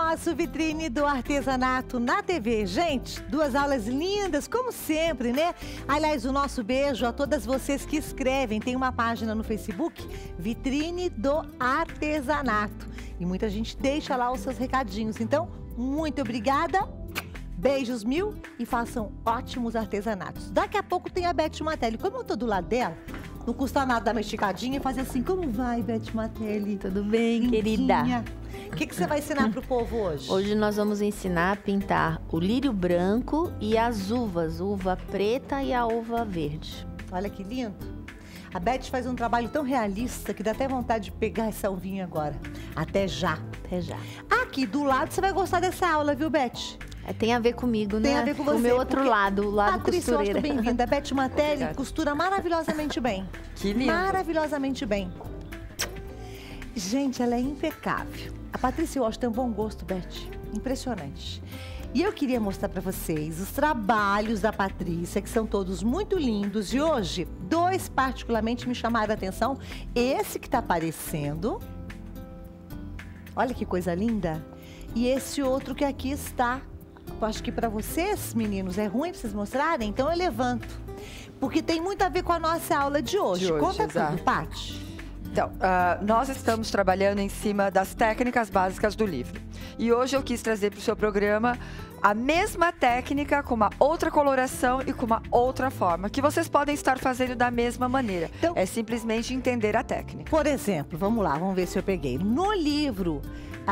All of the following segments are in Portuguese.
nosso Vitrine do Artesanato na TV. Gente, 2 aulas lindas, como sempre, né? Aliás, o nosso beijo a todas vocês que escrevem. Tem uma página no Facebook, Vitrine do Artesanato. E muita gente deixa lá os seus recadinhos. Então, muito obrigada. Beijos mil e façam ótimos artesanatos. Daqui a pouco tem a Beth Matelli. Como eu tô do lado dela, não custa nada dar uma esticadinha e fazer assim. Como vai, Beth Matelli? Tudo bem, Lindinha. querida? O que você vai ensinar pro povo hoje? Hoje nós vamos ensinar a pintar o lírio branco e as uvas, uva preta e a uva verde. Olha que lindo. A Beth faz um trabalho tão realista que dá até vontade de pegar essa uvinha agora. Até já. Até já. Aqui do lado você vai gostar dessa aula, viu, Beth? Tem a ver comigo, né? Tem a ver com você. O meu outro lado, o lado Patrícia, costureira. bem-vinda. A Beth Matelli costura maravilhosamente bem. Que lindo. Maravilhosamente bem. Gente, ela é impecável. A Patrícia Walsh tem um bom gosto, Beth. Impressionante. E eu queria mostrar para vocês os trabalhos da Patrícia, que são todos muito lindos. E hoje, 2 particularmente me chamaram a atenção. Esse que tá aparecendo. Olha que coisa linda. E esse outro que aqui está. Eu acho que para vocês, meninos, é ruim pra vocês mostrarem, então eu levanto. Porque tem muito a ver com a nossa aula de hoje. Conta exato. tudo, Paty. Então, nós estamos trabalhando em cima das técnicas básicas do livro. E hoje eu quis trazer para o seu programa a mesma técnica com uma outra coloração e com uma outra forma, que vocês podem estar fazendo da mesma maneira. Então, é simplesmente entender a técnica. Por exemplo, vamos lá, vamos ver se eu peguei. No livro,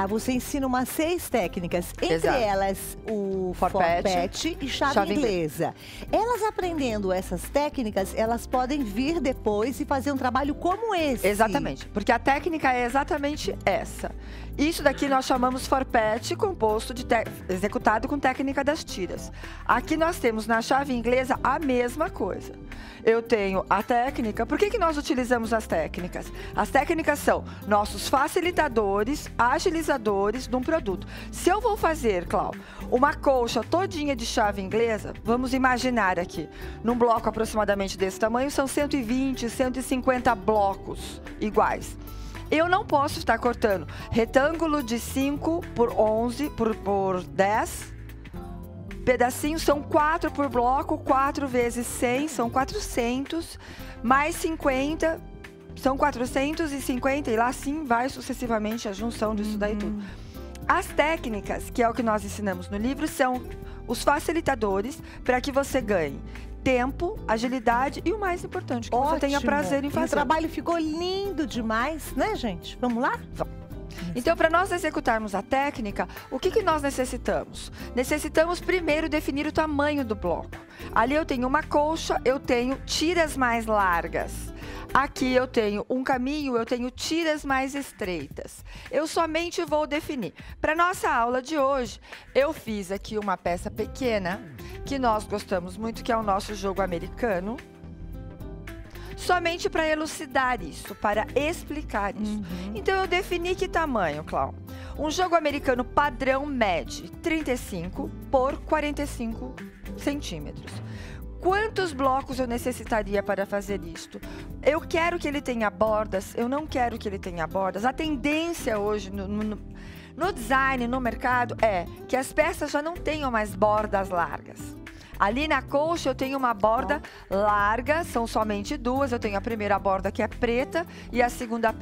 você ensina umas 6 técnicas, entre Exato. elas o forpete e chave inglesa. Elas aprendendo essas técnicas, elas podem vir depois e fazer um trabalho como esse. Exatamente, porque a técnica é exatamente essa. Isso daqui nós chamamos forpete, composto de executado com técnica das tiras. Aqui nós temos na chave inglesa a mesma coisa. Eu tenho a técnica. Por que nós utilizamos as técnicas? As técnicas são nossos facilitadores, agilizadores de um produto. Se eu vou fazer, Cláudio, uma colcha todinha de chave inglesa, vamos imaginar aqui, num bloco aproximadamente desse tamanho, são 120, 150 blocos iguais. Eu não posso estar cortando retângulo de 5 por 11 por 10 pedacinhos, são 4 por bloco, 4 vezes 100, são 400, mais 50, são 450 e lá sim vai sucessivamente a junção disso daí tudo. As técnicas, que é o que nós ensinamos no livro, são os facilitadores para que você ganhe tempo, agilidade e o mais importante, que você tenha prazer em fazer. O trabalho ficou lindo demais, né, gente? Vamos lá? Vamos. Então, para nós executarmos a técnica, o que nós necessitamos? Necessitamos primeiro definir o tamanho do bloco. Ali eu tenho uma colcha, eu tenho tiras mais largas. Aqui eu tenho um caminho, eu tenho tiras mais estreitas. Eu somente vou definir. Para nossa aula de hoje, eu fiz aqui uma peça pequena, que nós gostamos muito, que é o nosso jogo americano. Somente para elucidar isso, para explicar isso. Então, eu defini que tamanho, Cláudio? Um jogo americano padrão mede 35 por 45 centímetros. Quantos blocos eu necessitaria para fazer isto? Eu quero que ele tenha bordas, eu não quero que ele tenha bordas. A tendência hoje no design, no mercado, é que as peças já não tenham mais bordas largas. Ali na colcha eu tenho uma borda larga, são somente 2. Eu tenho a primeira borda que é preta e a segunda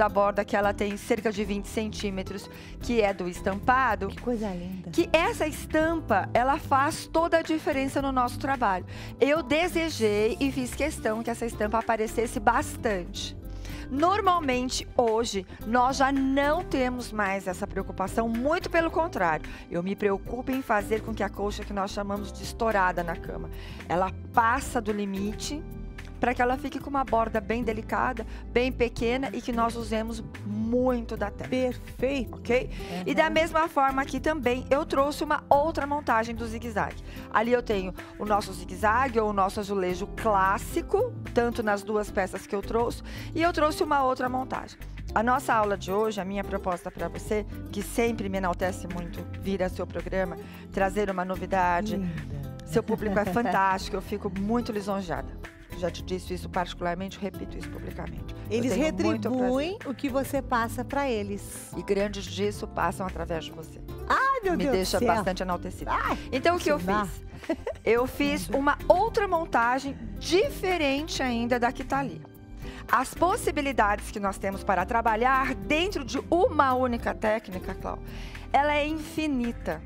borda que ela tem cerca de 20 centímetros, que é do estampado. Que coisa linda. Que essa estampa, ela faz toda a diferença no nosso trabalho. Eu desejei e fiz questão que essa estampa aparecesse bastante. Normalmente, hoje, nós já não temos mais essa preocupação, muito pelo contrário. Eu me preocupo em fazer com que a colcha, que nós chamamos de estourada na cama, ela passa do limite para que ela fique com uma borda bem delicada, bem pequena e que nós usemos muito da técnica. Perfeito. Ok? E da mesma forma aqui também eu trouxe uma outra montagem do zigue-zague. Ali eu tenho o nosso zigue-zague ou o nosso azulejo clássico, tanto nas 2 peças que eu trouxe, e eu trouxe uma outra montagem. A nossa aula de hoje, a minha proposta para você, que sempre me enaltece muito vir ao seu programa, trazer uma novidade. Seu público é fantástico, eu fico muito lisonjeada. já te disse isso particularmente, repito isso publicamente. Eles Eu tenho muito retribuem o que você passa para eles. prazer. E grandes disso passam através de você. Ai, meu Me Deus deixa do céu. bastante enaltecida. Ai, Então, o que eu isso dá. fiz? Eu fiz uma outra montagem diferente ainda da que tá ali. As possibilidades que nós temos para trabalhar dentro de uma única técnica, Cláudia, ela é infinita.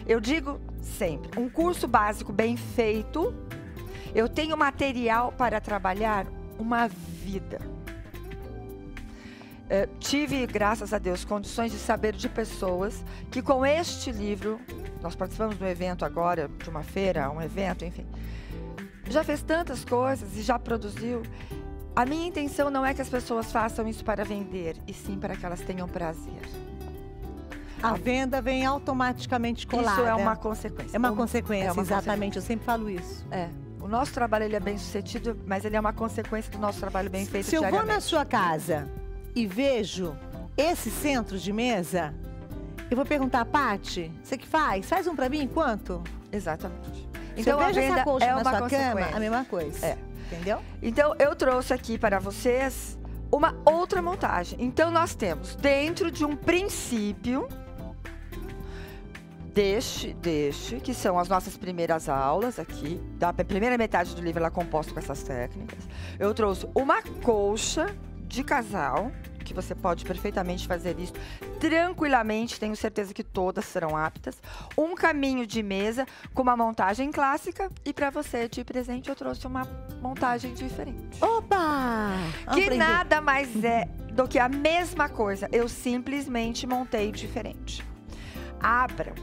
Eu digo sempre, um curso básico bem feito, eu tenho material para trabalhar uma vida. Tive, graças a Deus, condições de saber de pessoas que com este livro, nós participamos de um evento agora, de uma feira, um evento, enfim, já fez tantas coisas e já produziu. A minha intenção não é que as pessoas façam isso para vender, e sim para que elas tenham prazer. A venda vem automaticamente colada. Isso é uma consequência. É uma consequência, É uma exatamente. Eu sempre falo isso. O nosso trabalho ele é bem sucedido, mas ele é uma consequência do nosso trabalho bem feito Se eu vou diariamente. na sua casa e vejo esse centro de mesa, eu vou perguntar, Paty, você que faz? Faz um pra mim, quanto? Exatamente. Se eu a vejo essa venda colcha é na uma sua cama, consequência. a mesma coisa. É. Entendeu? Então, eu trouxe aqui para vocês uma outra montagem. Então, nós temos dentro de um princípio deste, que são as nossas primeiras aulas aqui, da primeira metade do livro ela é composta com essas técnicas. Eu trouxe uma colcha de casal, que você pode perfeitamente fazer isso tranquilamente, tenho certeza que todas serão aptas. Um caminho de mesa com uma montagem clássica, e para você de presente eu trouxe uma montagem diferente. Opa! Que Aprender. nada mais é do que a mesma coisa, eu simplesmente montei diferente. Abram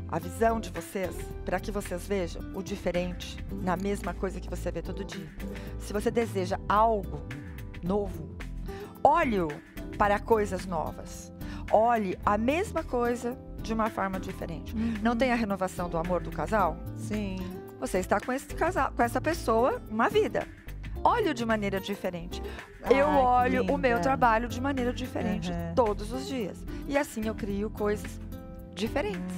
a visão de vocês para que vocês vejam o diferente na mesma coisa que você vê todo dia. Se você deseja algo novo, olhe para coisas novas. Olhe a mesma coisa de uma forma diferente. Não tem a renovação do amor do casal? Sim. Você está com esse casal, com essa pessoa, uma vida. Olhe de maneira diferente. Eu Ai, que olho o meu linda. trabalho de maneira diferente Uhum. todos os dias. E assim eu crio coisas diferentes.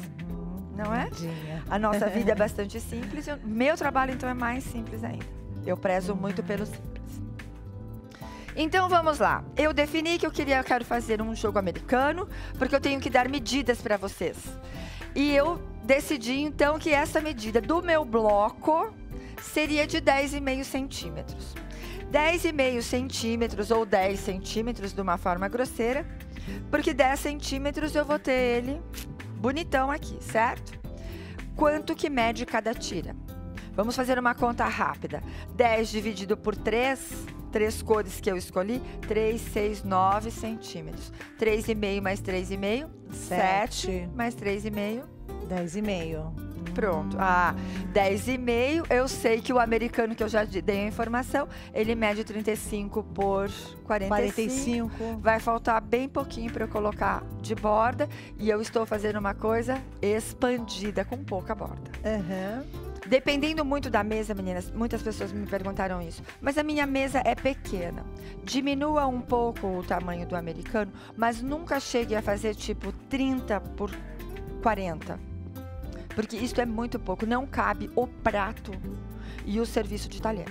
Não é? Lindinha. A nossa vida é bastante simples. Meu trabalho, então, é mais simples ainda. Eu prezo muito pelo simples. Então, vamos lá. Eu defini que eu quero fazer um jogo americano, porque eu tenho que dar medidas para vocês. E eu decidi, então, que essa medida do meu bloco seria de 10,5 centímetros. 10,5 centímetros ou 10 centímetros de uma forma grosseira, porque 10 centímetros eu vou ter ele bonitão aqui, certo? Quanto que mede cada tira? Vamos fazer uma conta rápida. 10 dividido por 3 cores que eu escolhi, 3, 6, 9 centímetros. 3,5 mais 3,5, 7 mais 3,5. 10,5. Pronto. 10,5. Eu sei que o americano, que eu já dei a informação, ele mede 35 por 45. 45. Vai faltar bem pouquinho para eu colocar de borda. E eu estou fazendo uma coisa expandida, com pouca borda. Aham. Dependendo muito da mesa, meninas, muitas pessoas me perguntaram isso. Mas a minha mesa é pequena. Diminua um pouco o tamanho do americano, mas nunca chegue a fazer tipo 30 por 40. Porque isso é muito pouco, não cabe o prato e o serviço de talher.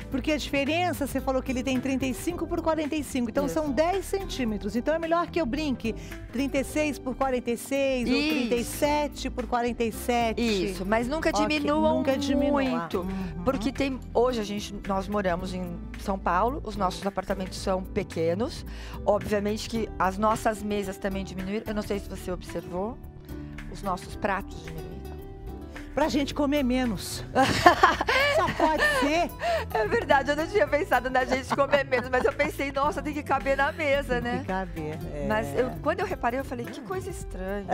Porque a diferença, você falou que ele tem 35 por 45, então Isso. são 10 centímetros. Então é melhor que eu brinque 36 por 46 ou Isso. 37 por 47. Isso, mas nunca Ok, diminuam nunca diminua. muito. Uhum. Porque hoje nós moramos em São Paulo, os nossos apartamentos são pequenos. Obviamente que as nossas mesas também diminuíram. Eu não sei se você observou, os nossos pratos diminuíram. Pra gente comer menos. Só pode ser. É verdade, eu não tinha pensado na gente comer menos, mas eu pensei, nossa, tem que caber na mesa, né? Tem que caber. É. Mas quando eu reparei, eu falei, que coisa estranha.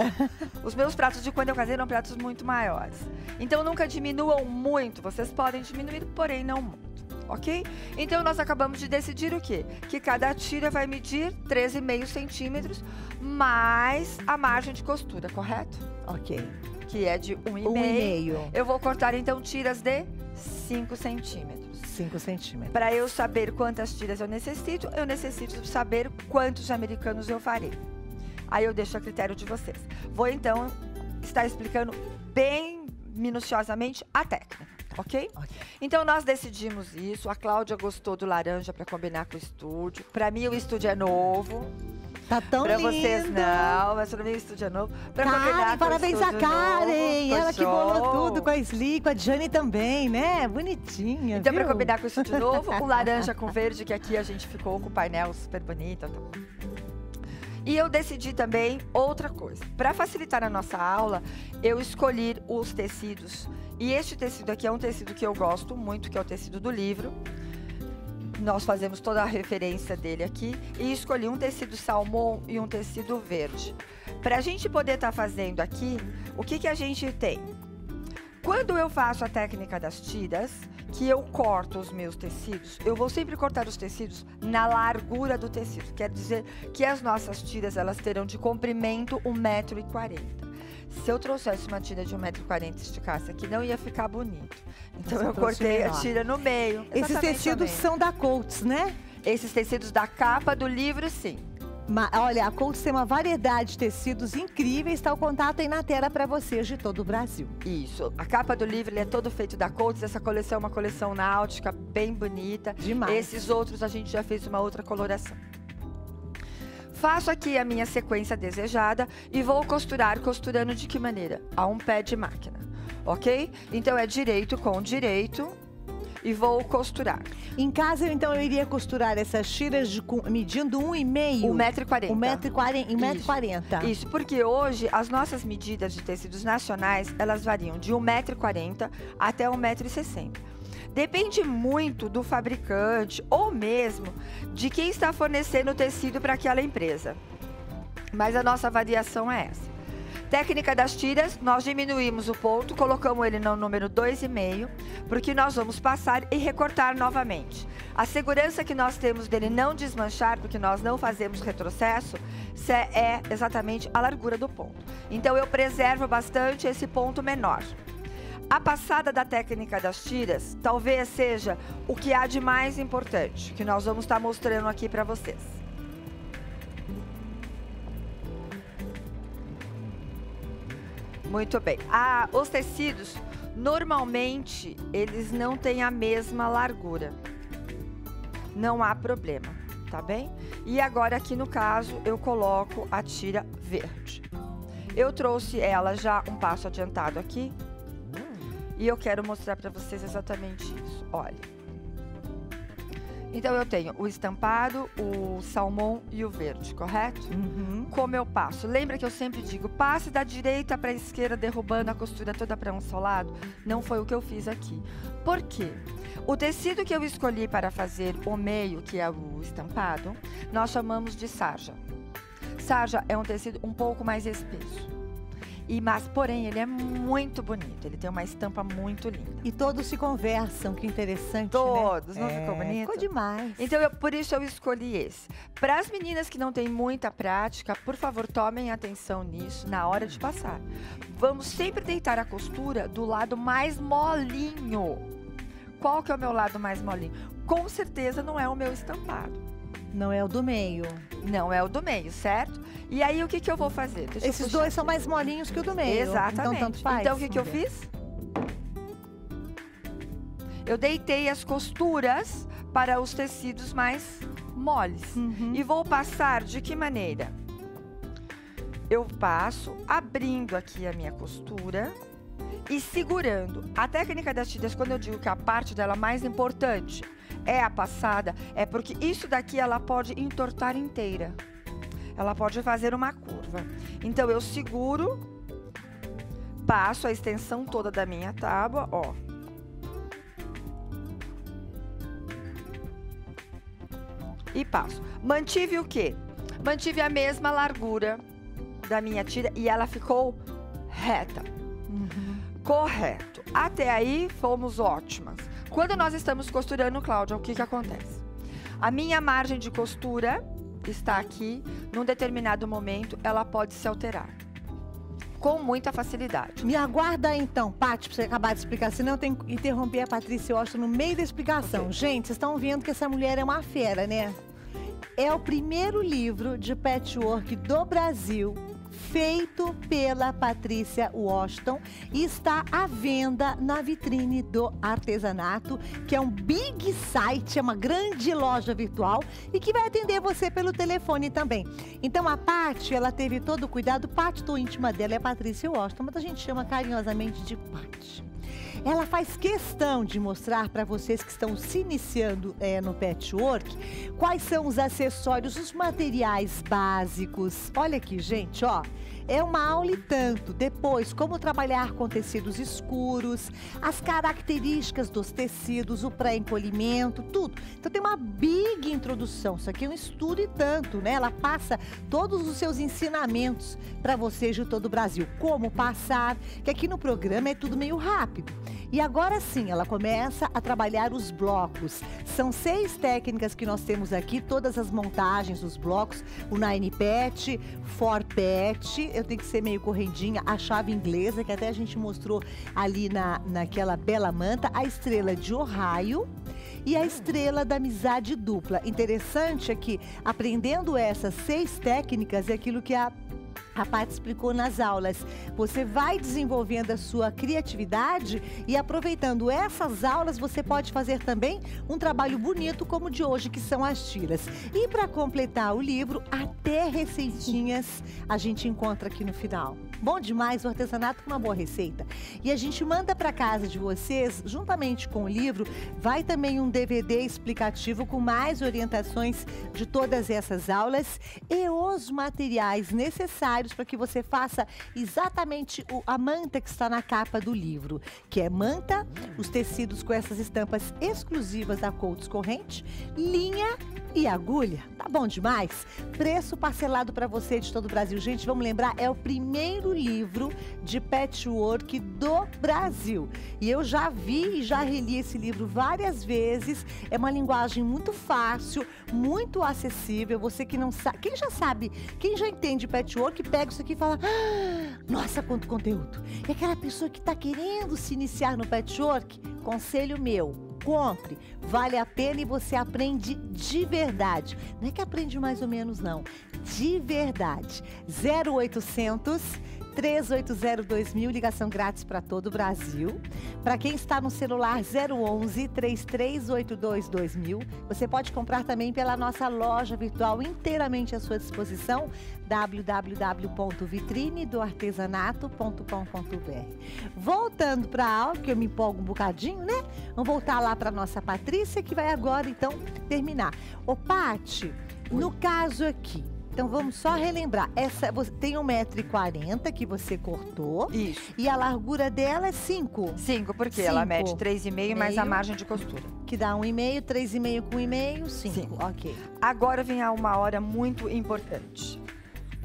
Os meus pratos de quando eu casei eram pratos muito maiores. Então nunca diminuam muito. Vocês podem diminuir, porém não muito. Ok? Então nós acabamos de decidir o quê? Que cada tira vai medir 13,5 centímetros mais a margem de costura, correto? Ok. Que é de 1,5. 1,5. Eu vou cortar então tiras de 5 centímetros. 5 centímetros. Para eu saber quantas tiras eu necessito saber quantos americanos eu farei. Aí eu deixo a critério de vocês. Vou então estar explicando bem minuciosamente a técnica. ok? Então nós decidimos isso, a Cláudia gostou do laranja para combinar com o estúdio. Para mim o estúdio é novo. Tá tão Pra lindo. vocês não, mas para mim o estúdio é novo. Pra combinar Karen, com parabéns o a estúdio Karen. novo, Ela que bolou show. tudo com a Sli, com a Jane também, né? Bonitinha, Então, viu? para combinar com o estúdio novo, o laranja com verde, que aqui a gente ficou com o painel super bonito. Tá. E eu decidi também outra coisa. Para facilitar a nossa aula, eu escolhi os tecidos. E este tecido aqui é um tecido que eu gosto muito, que é o tecido do livro. Nós fazemos toda a referência dele aqui. E escolhi um tecido salmão e um tecido verde. Para a gente poder estar fazendo aqui, o que a gente tem? Quando eu faço a técnica das tiras, que eu corto os meus tecidos, eu vou sempre cortar os tecidos na largura do tecido. Quer dizer que as nossas tiras, elas terão de comprimento 1,40 m. Se eu trouxesse uma tira de 1,40 m e esticasse aqui, não ia ficar bonito. Então eu cortei a tira no meio. Esses tecidos são da Coats, né? Esses tecidos da capa do livro, sim. Olha, a Coats tem uma variedade de tecidos incríveis, tá o contato aí na tela para vocês de todo o Brasil. Isso, a capa do livro ele é todo feito da Coats, essa coleção é uma coleção náutica, bem bonita. Demais. Esses outros a gente já fez uma outra coloração. Faço aqui a minha sequência desejada e vou costurar, costurando de que maneira? A um pé de máquina, ok? Então é direito com direito. E vou costurar. Em casa, então, eu iria costurar essas tiras medindo 1,5 m. 1,40 m. 1,40 m. Isso, porque hoje as nossas medidas de tecidos nacionais, elas variam de 1,40 m até 1,60 m. Depende muito do fabricante ou mesmo de quem está fornecendo o tecido para aquela empresa. Mas a nossa variação é essa. Técnica das tiras, nós diminuímos o ponto, colocamos ele no número 2,5, porque nós vamos passar e recortar novamente. A segurança que nós temos dele não desmanchar, porque nós não fazemos retrocesso, é exatamente a largura do ponto. Então eu preservo bastante esse ponto menor. A passada da técnica das tiras, talvez seja o que há de mais importante, que nós vamos estar mostrando aqui para vocês. Muito bem. Os tecidos, normalmente, eles não têm a mesma largura. Não há problema, tá bem? E agora, aqui no caso, eu coloco a tira verde. Eu trouxe ela já um passo adiantado aqui. E eu quero mostrar para vocês exatamente isso. Olha. Então, eu tenho o estampado, o salmão e o verde, correto? Uhum. Como eu passo? Lembra que eu sempre digo, passe da direita para a esquerda, derrubando a costura toda para um só lado? Não foi o que eu fiz aqui. Por quê? O tecido que eu escolhi para fazer o meio, que é o estampado, nós chamamos de sarja. Sarja é um tecido um pouco mais espesso. Mas, porém, ele é muito bonito. Ele tem uma estampa muito linda. E todos se conversam, que interessante, Todos, né? não ficou bonito? Ficou demais. Então, por isso eu escolhi esse. Para as meninas que não têm muita prática, por favor, tomem atenção nisso na hora de passar. Vamos sempre deitar a costura do lado mais molinho. Qual que é o meu lado mais molinho? Com certeza não é o meu estampado. Não é o do meio. Não é o do meio, certo? E aí, o que eu vou fazer? Esses dois são mais molinhos que o do meio. Exatamente. Então, tanto faz. Então, o que eu fiz? Eu deitei as costuras para os tecidos mais moles. Uhum. E vou passar de que maneira? Eu passo abrindo aqui a minha costura e segurando. A técnica das tiras, quando eu digo que a parte dela mais importante é a passada, é porque isso daqui ela pode entortar inteira. Ela pode fazer uma curva. Então, eu seguro, passo a extensão toda da minha tábua, ó. E passo. Mantive o quê? Mantive a mesma largura da minha tira e ela ficou reta. Uhum. Correto. Até aí, fomos ótimas. Quando nós estamos costurando, Cláudia, o que acontece? A minha margem de costura está aqui. Num determinado momento, ela pode se alterar. Com muita facilidade. Me aguarda então, Paty, pra você acabar de explicar, senão eu tenho que interromper a Patrícia Washington no meio da explicação. Okay. Gente, vocês estão vendo que essa mulher é uma fera, né? É o primeiro livro de patchwork do Brasil feito pela Patrícia Washington e está à venda na Vitrine do Artesanato, que é um big site, é uma grande loja virtual e que vai atender você pelo telefone também. Então a Paty, ela teve todo o cuidado. Paty, tô íntima dela, é Patrícia Washington, mas a gente chama carinhosamente de Paty. Ela faz questão de mostrar para vocês que estão se iniciando no patchwork quais são os acessórios, os materiais básicos. Olha aqui, gente, ó. É uma aula e tanto. Depois, como trabalhar com tecidos escuros, as características dos tecidos, o pré-encolhimento, tudo. Então tem uma big introdução. Isso aqui é um estudo e tanto, né? Ela passa todos os seus ensinamentos para vocês de todo o Brasil. Como passar, que aqui no programa é tudo meio rápido. E agora sim, ela começa a trabalhar os blocos. São 6 técnicas que nós temos aqui, todas as montagens dos blocos, o 9 patch, 4 patch, eu tenho que ser meio correndinha, a chave inglesa, que até a gente mostrou ali naquela bela manta, a estrela de Ohio e a estrela da amizade dupla. Interessante é que, aprendendo essas 6 técnicas, é aquilo que a Paty explicou nas aulas. Você vai desenvolvendo a sua criatividade e aproveitando essas aulas, você pode fazer também um trabalho bonito como o de hoje, que são as tiras. E para completar o livro, até receitinhas a gente encontra aqui no final. Bom demais o artesanato com uma boa receita. E a gente manda para casa de vocês, juntamente com o livro, vai também um DVD explicativo com mais orientações de todas essas aulas e os materiais necessários para que você faça exatamente a manta que está na capa do livro, que é manta, os tecidos com essas estampas exclusivas da Coats Corrente, linha e agulha. Tá bom demais? Preço parcelado para você de todo o Brasil. Gente, vamos lembrar, é o primeiro livro de patchwork do Brasil. E eu já vi e já reli esse livro várias vezes. É uma linguagem muito fácil, muito acessível. Você que não sabe, quem já sabe, quem já entende patchwork, pega isso aqui e fala: ah, nossa, quanto conteúdo. E aquela pessoa que está querendo se iniciar no patchwork, conselho meu: compre, vale a pena e você aprende de verdade. Não é que aprende mais ou menos, não. De verdade. 0800 380-2000, ligação grátis para todo o Brasil. Para quem está no celular, 011 3382-2000. Você pode comprar também pela nossa loja virtual inteiramente à sua disposição, www.vitrinedoartesanato.com.br. Voltando para a aula, que eu me empolgo um bocadinho, né? Vamos voltar lá para nossa Patrícia, que vai agora, então, terminar. Ô, Paty, no caso aqui, então vamos só relembrar, essa você tem 1,40 m que você cortou. Isso. E a largura dela é 5. 5, porque ela mede 3,5 mais a margem de costura. Que dá 1,5, 3,5 com 1,5, 5. Ok. Agora vem uma hora muito importante.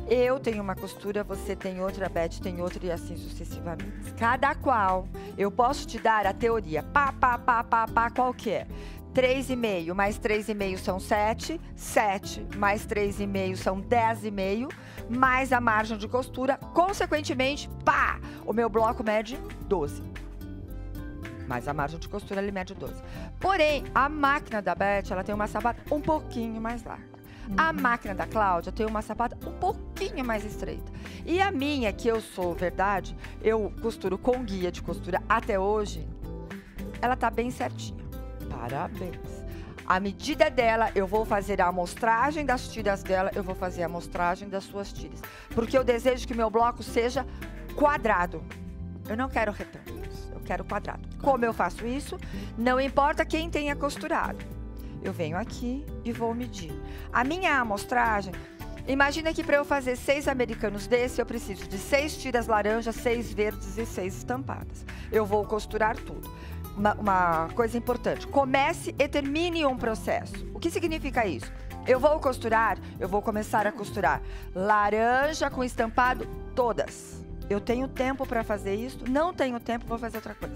Eu tenho uma costura, você tem outra, a Beth tem outra e assim sucessivamente. Cada qual, eu posso te dar a teoria, qual que é? 3,5 mais 3,5 são 7, 7 mais 3,5 são 10,5, mais a margem de costura, consequentemente, pá, o meu bloco mede 12. Mas a margem de costura, ele mede 12. Porém, a máquina da Beth, ela tem uma sapata um pouquinho mais larga. A máquina da Cláudia tem uma sapata um pouquinho mais estreita. E a minha, que eu sou, verdade, eu costuro com guia de costura até hoje, ela tá bem certinha. Parabéns. A medida dela, eu vou fazer a amostragem das tiras dela, eu vou fazer a amostragem das suas tiras. Porque eu desejo que meu bloco seja quadrado. Eu não quero retângulos, eu quero quadrado. Como eu faço isso? Não importa quem tenha costurado. Eu venho aqui e vou medir. A minha amostragem, imagina que para eu fazer 6 americanos desse, eu preciso de 6 tiras laranjas, 6 verdes e 6 estampadas. Eu vou costurar tudo. Uma coisa importante, comece e termine um processo. O que significa isso? Eu vou costurar, eu vou começar a costurar laranja com estampado, todas. Eu tenho tempo para fazer isso, não tenho tempo, vou fazer outra coisa.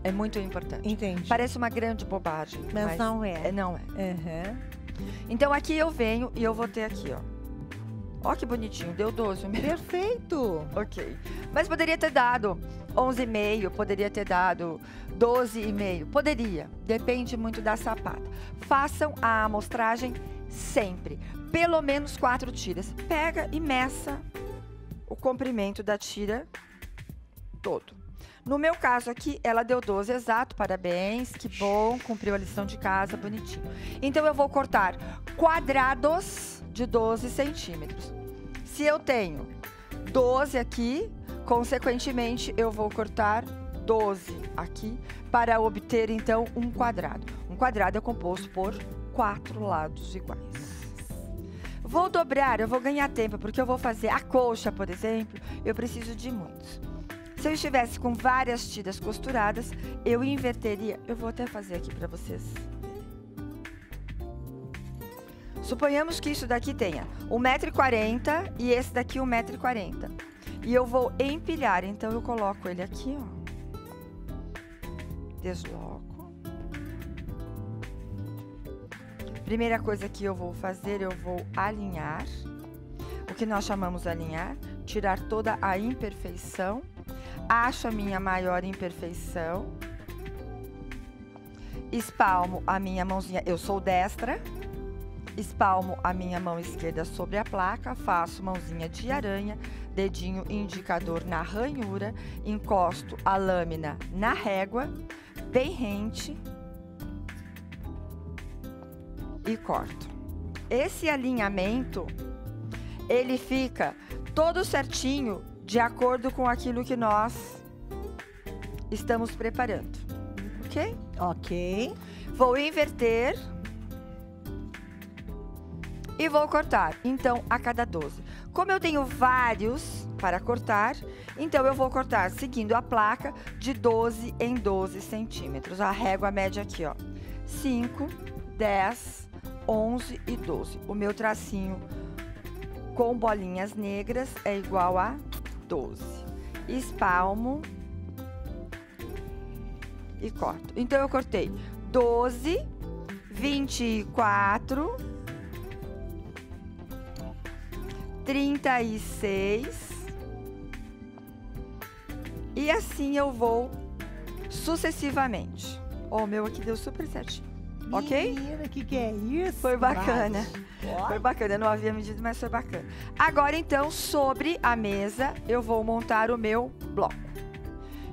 É muito importante. Entendi. Parece uma grande bobagem. Mas não é. Não é. Uhum. Então aqui eu venho e eu vou ter aqui, ó. Ó que bonitinho, deu 12 mesmo. Perfeito. Ok. Mas poderia ter dado 11,5, poderia ter dado 12,5. Poderia. Depende muito da sapata. Façam a amostragem sempre pelo menos 4 tiras. Pega e meça o comprimento da tira todo. No meu caso aqui, ela deu 12 exato, parabéns, que bom, cumpriu a lição de casa, bonitinho. Então, eu vou cortar quadrados de 12 centímetros. Se eu tenho 12 aqui, consequentemente, eu vou cortar 12 aqui para obter, então, um quadrado. Um quadrado é composto por 4 lados iguais. Vou dobrar, eu vou ganhar tempo, porque eu vou fazer a coxa, por exemplo, eu preciso de muitos. Se eu estivesse com várias tiras costuradas, eu inverteria. Eu vou até fazer aqui para vocês. Suponhamos que isso daqui tenha 1,40 m e esse daqui 1,40 m. E eu vou empilhar, então eu coloco ele aqui, ó. Desloco. Primeira coisa que eu vou fazer, eu vou alinhar. O que nós chamamos de alinhar, tirar toda a imperfeição. Acho a minha maior imperfeição. Espalmo a minha mãozinha, eu sou destra. Espalmo a minha mão esquerda sobre a placa, faço mãozinha de aranha, dedinho indicador na ranhura, encosto a lâmina na régua, bem rente e corto. Esse alinhamento, ele fica todo certinho de acordo com aquilo que nós estamos preparando, ok? Ok. Vou inverter e vou cortar, então, a cada 12. Como eu tenho vários para cortar, então eu vou cortar seguindo a placa de 12 em 12 centímetros. A régua média aqui, ó, 5, 10, 11 e 12. O meu tracinho com bolinhas negras é igual a 12. Espalmo e corto. Então, eu cortei 12, 24, 36. E assim eu vou sucessivamente. Ó, o meu aqui deu super certinho. Ok? Menina, que é isso? Foi bacana. Ó. Foi bacana, eu não havia medido, mas foi bacana. Agora, então, sobre a mesa, eu vou montar o meu bloco.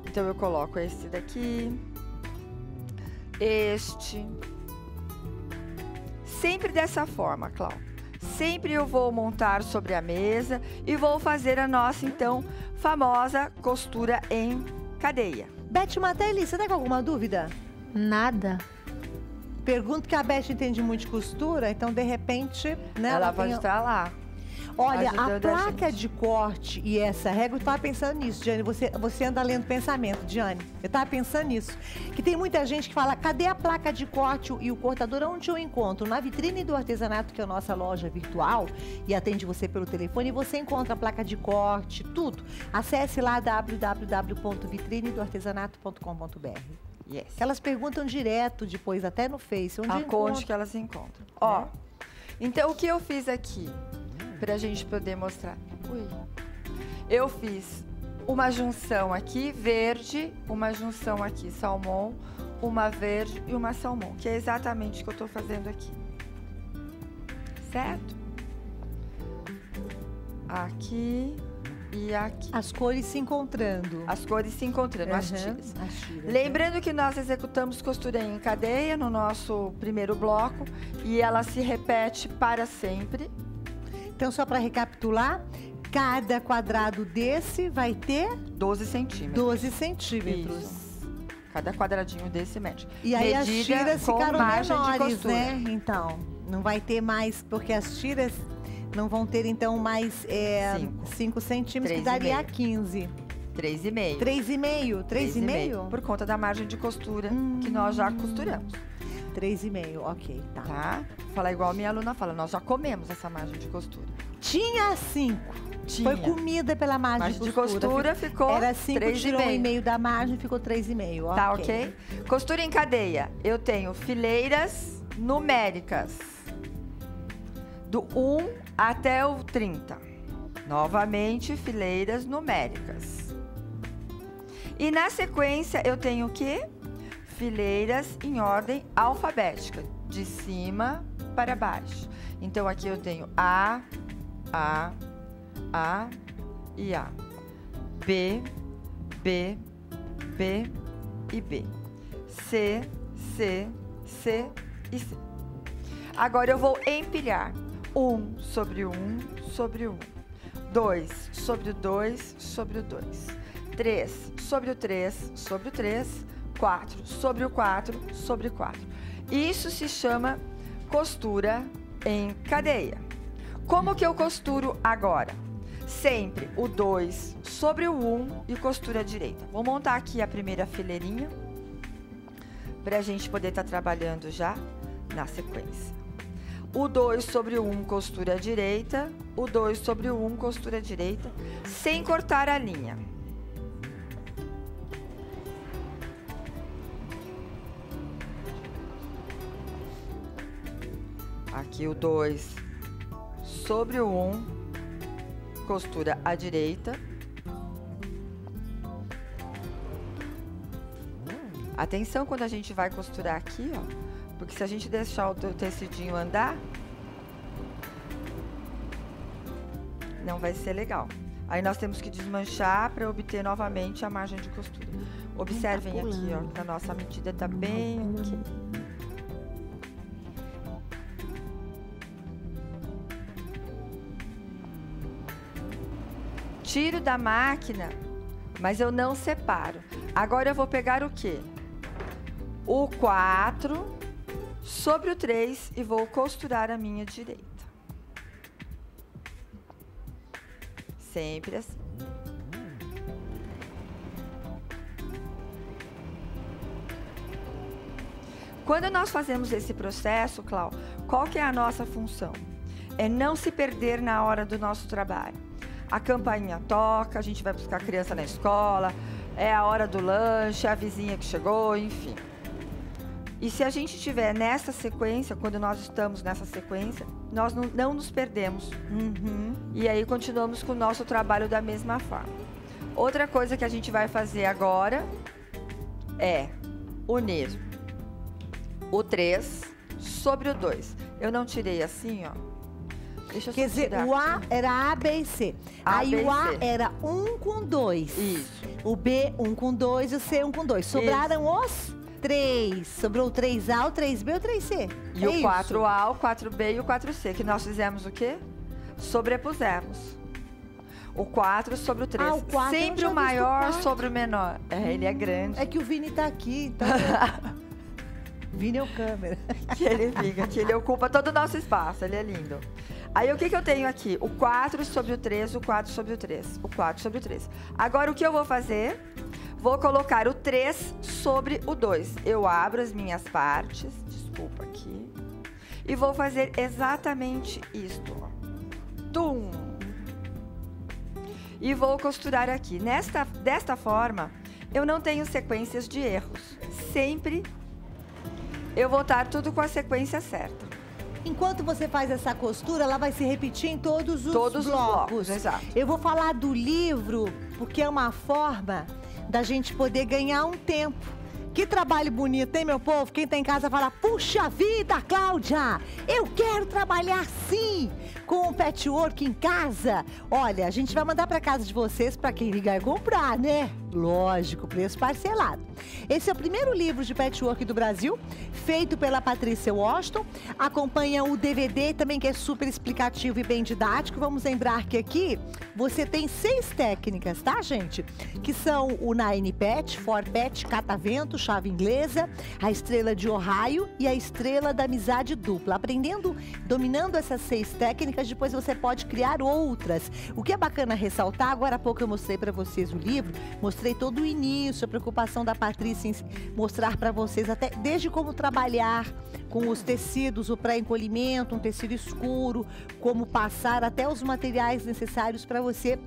Então, eu coloco esse daqui, este. Sempre dessa forma, Cláudia. Sempre eu vou montar sobre a mesa e vou fazer a nossa, então, famosa costura em cadeia. Beth Matelli, você tá com alguma dúvida? Nada. Pergunto que a Beth entende muito de costura, então de repente, né? Ela pode estar lá. Olha, a ajudando a placa gente. de corte e essa régua, eu tava pensando nisso, Diane. Você anda lendo pensamento, Diane. Eu tava pensando nisso. Que tem muita gente que fala, cadê a placa de corte e o cortador? Onde eu encontro? Na Vitrine do Artesanato, que é a nossa loja virtual, e atende você pelo telefone, e você encontra a placa de corte, tudo. Acesse lá www.vitrinedoartesanato.com.br. Yes. Elas perguntam direto depois, até no Face. Onde Aonde encontro? que elas encontram. Ó, então o que eu fiz aqui, pra gente poder mostrar. Ui. Eu fiz uma junção aqui, verde, uma junção aqui, salmão, uma verde e uma salmão, que é exatamente o que eu tô fazendo aqui. Certo? Aqui e aqui. As cores se encontrando. As cores se encontrando, as Uhum, tiras. as tiras, Lembrando que nós executamos costura em cadeia no nosso primeiro bloco e ela se repete para sempre. Então, só para recapitular, cada quadrado desse vai ter 12 centímetros. 12 centímetros. Isso. Cada quadradinho desse mede. E aí as Medida tiras com ficaram margem de menores, costura. né? Então, não vai ter mais, porque as tiras não vão ter, então, mais 5 centímetros, que daria 3,5. 15. 3,5. 3,5? 3,5? Por conta da margem de costura que nós já costuramos. 3,5, ok, tá. Tá? Falar igual a minha aluna fala, nós já comemos essa margem de costura. Tinha 5. Tinha. Foi comida pela margem Margem de costura ficou Era 5, tirou 3,5. 1,5 da margem, ficou 3,5. Tá, ok? Costura em cadeia. Eu tenho fileiras numéricas. Do 1 até o 30. Novamente, fileiras numéricas. E na sequência, eu tenho o quê? Fileiras em ordem alfabética. De cima para baixo. Então, aqui eu tenho A e A. B, B, B e B. C, C, C e C. Agora eu vou empilhar. 1 sobre 1 sobre 1. 2 sobre o 2 sobre o 2. 3 sobre o 3 sobre o 3. 4 sobre o 4 sobre o 4. Isso se chama costura em cadeia. Como que eu costuro agora? Sempre o 2 sobre o 1 e costura direita. Vou montar aqui a primeira fileirinha para a gente poder estar trabalhando já na sequência. O 2 sobre o 1 costura direita, o 2 sobre o 1 costura direita, sem cortar a linha. Aqui o 2 sobre o 1, costura à direita. Atenção quando a gente vai costurar aqui, ó, porque se a gente deixar o tecidinho andar, não vai ser legal. Aí nós temos que desmanchar para obter novamente a margem de costura. Observem aqui, ó, que a nossa medida tá bem aqui. Tiro da máquina, mas eu não separo. Agora eu vou pegar o quê? O 4 sobre o 3 e vou costurar a minha direita. Sempre assim. Quando nós fazemos esse processo, Clau, qual que é a nossa função? É não se perder na hora do nosso trabalho. A campainha toca, a gente vai buscar a criança na escola, é a hora do lanche, é a vizinha que chegou, enfim. E se a gente estiver nessa sequência, quando nós estamos nessa sequência, nós não nos perdemos. E aí continuamos com o nosso trabalho da mesma forma. Outra coisa que a gente vai fazer agora é unir o 3 sobre o 2. Eu não tirei assim, ó. Deixa eu Quer dizer, o A era A, B e C. Aí o A era 1 com 2. Isso. O B, 1 com 2 e o C, 1 com 2. Sobraram os 3. Sobrou o 3A, o 3B e o 3C. E o 4A, o 4B e o 4C, que nós fizemos o quê? Sobrepusemos. O 4 sobre o 3. Ah, o 4 sempre o maior sobre o menor. É, ele é grande. É que o Vini tá aqui, então... Vini é o câmera. Que ele fica, que ele ocupa todo o nosso espaço, ele é lindo. Aí, o que que eu tenho aqui? O 4 sobre o 3, o 4 sobre o 3, o 4 sobre o 3. Agora, o que eu vou fazer? Vou colocar o 3 sobre o 2. Eu abro as minhas partes, desculpa aqui, e vou fazer exatamente isto, ó. Tum! E vou costurar aqui. Desta forma, eu não tenho sequências de erros. Sempre eu vou estar tudo com a sequência certa. Enquanto você faz essa costura, ela vai se repetir em todos os blocos. Exato. Eu vou falar do livro, porque é uma forma da gente poder ganhar um tempo. Que trabalho bonito, hein, meu povo? Quem tá em casa fala, puxa vida, Cláudia, eu quero trabalhar sim, com o patchwork em casa. Olha, a gente vai mandar pra casa de vocês, pra quem ligar e comprar, né? Lógico, preço parcelado. Esse é o primeiro livro de patchwork do Brasil, feito pela Patrícia Washington. Acompanha o DVD também, que é super explicativo e bem didático. Vamos lembrar que aqui você tem 6 técnicas, tá, gente? Que são o Nine Patch, 4 Patch, catavento, chave inglesa, a estrela de Ohio e a estrela da amizade dupla. Aprendendo, dominando essas 6 técnicas, depois você pode criar outras. O que é bacana ressaltar, agora há pouco eu mostrei para vocês o livro, mostrei todo o início, a preocupação da Patrícia em mostrar para vocês até desde como trabalhar com os tecidos, o pré-encolhimento, um tecido escuro, como passar até os materiais necessários para você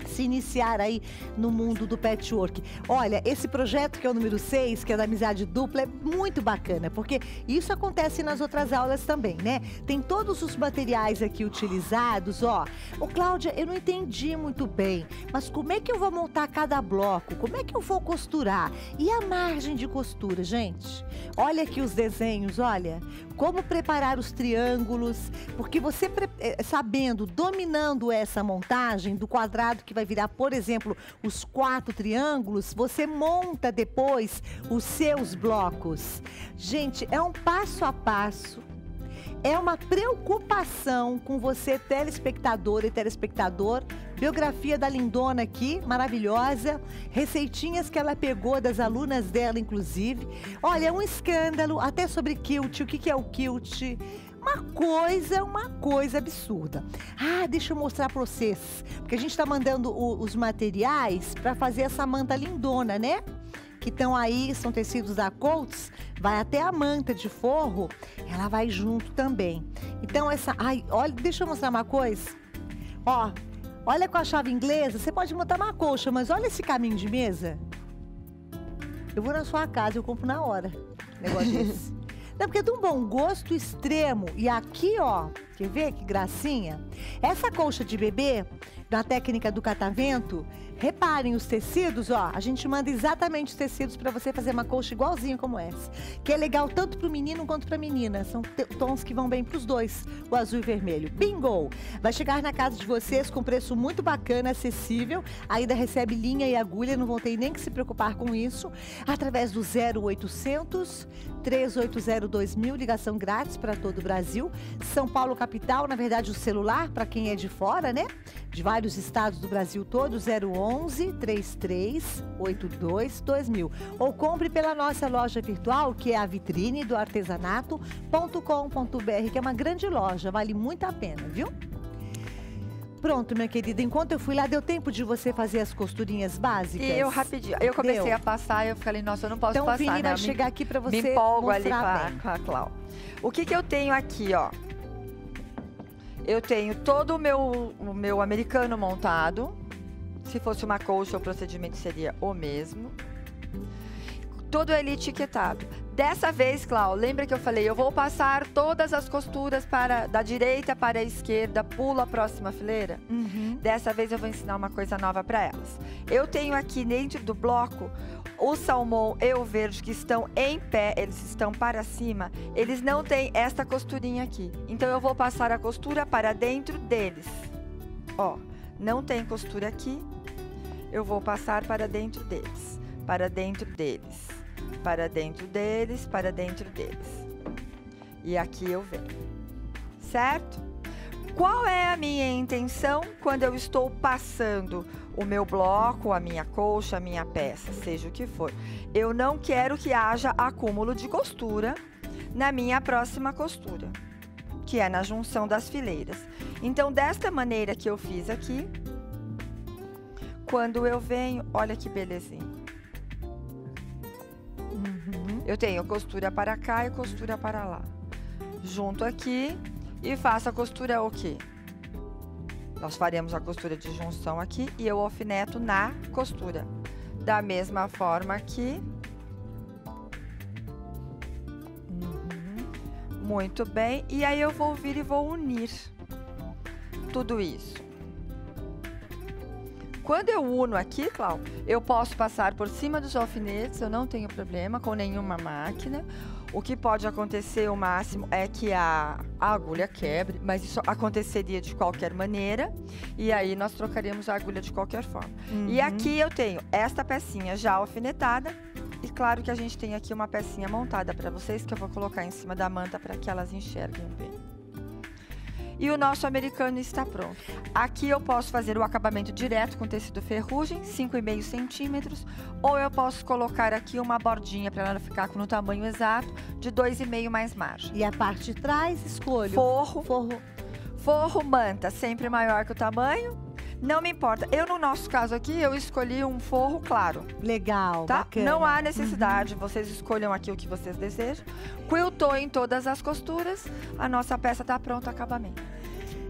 se iniciar aí no mundo do patchwork. Olha, esse projeto que é o número 6, que é da amizade dupla, é muito bacana, porque isso acontece nas outras aulas também, né? Tem todos os materiais aqui utilizados, ó. Ô, Cláudia, eu não entendi muito bem, mas como é que eu vou montar cada bloco? Como é que eu vou costurar? E a margem de costura, gente? Olha aqui os desenhos, olha. Como preparar os triângulos, porque você sabendo, dominando essa montagem do quadrado que vai virar, por exemplo, os 4 triângulos, você monta depois os seus blocos. Gente, é um passo a passo. É uma preocupação com você, telespectador e telespectador. Biografia da lindona aqui, maravilhosa. Receitinhas que ela pegou das alunas dela, inclusive. Olha, é um escândalo, até sobre quilt. O que é o quilt? Uma coisa absurda. Ah, deixa eu mostrar para vocês. Porque a gente está mandando os materiais para fazer essa manta lindona, né? Que estão aí, são tecidos da Coats, vai até a manta de forro, ela vai junto também. Então essa, ai, olha, deixa eu mostrar uma coisa. Ó, olha com a chave inglesa, você pode montar uma colcha, mas olha esse caminho de mesa. Eu vou na sua casa, eu compro na hora, negócio desse. Não, porque é de um bom gosto extremo. E aqui, ó, quer ver que gracinha? Essa colcha de bebê, na técnica do catavento, reparem os tecidos, ó. A gente manda exatamente os tecidos para você fazer uma colcha igualzinha como essa. Que é legal tanto para o menino quanto para a menina. São tons que vão bem para os dois, o azul e vermelho. Bingo! Vai chegar na casa de vocês com preço muito bacana, acessível. Ainda recebe linha e agulha, não vão ter nem que se preocupar com isso. Através do 0800 380 2000, ligação grátis para todo o Brasil. São Paulo capital, na verdade o celular para quem é de fora, né? De vários estados do Brasil todo, 011 3382 2000. Ou compre pela nossa loja virtual, que é a vitrine do artesanato.com.br, que é uma grande loja, vale muito a pena, viu? Pronto, minha querida, enquanto eu fui lá, deu tempo de você fazer as costurinhas básicas? E eu rapidinho, eu comecei a passar e eu falei, nossa, eu não posso então, passar, Vini né? vai chegar aqui para você me empolgo ali mostrar bem. com a Clau. O que eu tenho aqui, ó? Eu tenho todo o meu americano montado. Se fosse uma colcha, o procedimento seria o mesmo. Todo ele etiquetado. Dessa vez, Clau, lembra que eu falei, eu vou passar todas as costuras da direita para a esquerda, pula a próxima fileira? Uhum. Dessa vez eu vou ensinar uma coisa nova para elas. Eu tenho aqui dentro do bloco o salmão e o verde que estão em pé, eles estão para cima, eles não têm esta costurinha aqui. Então eu vou passar a costura para dentro deles. Ó, não tem costura aqui, eu vou passar para dentro deles, para dentro deles, para dentro deles, para dentro deles. E aqui eu venho, certo? Qual é a minha intenção quando eu estou passando o meu bloco, a minha colcha, a minha peça, seja o que for? Eu não quero que haja acúmulo de costura na minha próxima costura, que é na junção das fileiras. Então, desta maneira que eu fiz aqui, quando eu venho, olha que belezinha. Eu tenho costura para cá e costura para lá. Junto aqui e faço a costura o quê? Nós faremos a costura de junção aqui e eu alfineto na costura. Da mesma forma aqui. Muito bem. E aí eu vou vir e vou unir tudo isso. Quando eu uno aqui, Clau, eu posso passar por cima dos alfinetes, eu não tenho problema com nenhuma máquina. O que pode acontecer, o máximo, é que a agulha quebre, mas isso aconteceria de qualquer maneira. E aí nós trocaríamos a agulha de qualquer forma. E aqui eu tenho esta pecinha já alfinetada. E claro que a gente tem aqui uma pecinha montada para vocês, que eu vou colocar em cima da manta para que elas enxerguem bem. E o nosso americano está pronto. Aqui eu posso fazer o acabamento direto com tecido ferrugem, 5,5 centímetros, ou eu posso colocar aqui uma bordinha para ela ficar no tamanho exato de 2,5 mais margem. E a parte de trás, escolho. Forro, manta, sempre maior que o tamanho. Não me importa. Eu, no nosso caso aqui, eu escolhi um forro claro. Legal, tá? bacana. Não há necessidade, vocês escolham aqui o que vocês desejam. Quiltou em todas as costuras, a nossa peça está pronta, acabamento.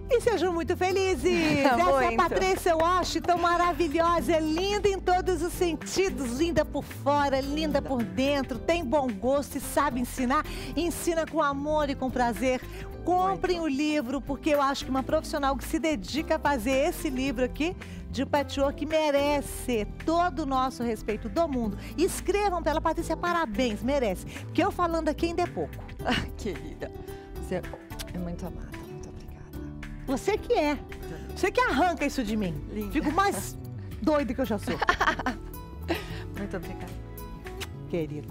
E sejam muito felizes! Essa é a Muito. Patrícia Washington, maravilhosa, linda em todos os sentidos, linda por fora, linda por dentro, tem bom gosto e sabe ensinar, ensina com amor e com prazer. Comprem o livro, porque eu acho que uma profissional que se dedica a fazer esse livro aqui de patchwork merece todo o nosso respeito do mundo. E escrevam para ela, Patrícia, parabéns, merece. Porque eu falando aqui ainda é pouco. Querida, você é muito amada. Muito obrigada. Você que é. Você que arranca isso de mim. Linda. Fico mais doida que eu já sou. Muito obrigada. Querida.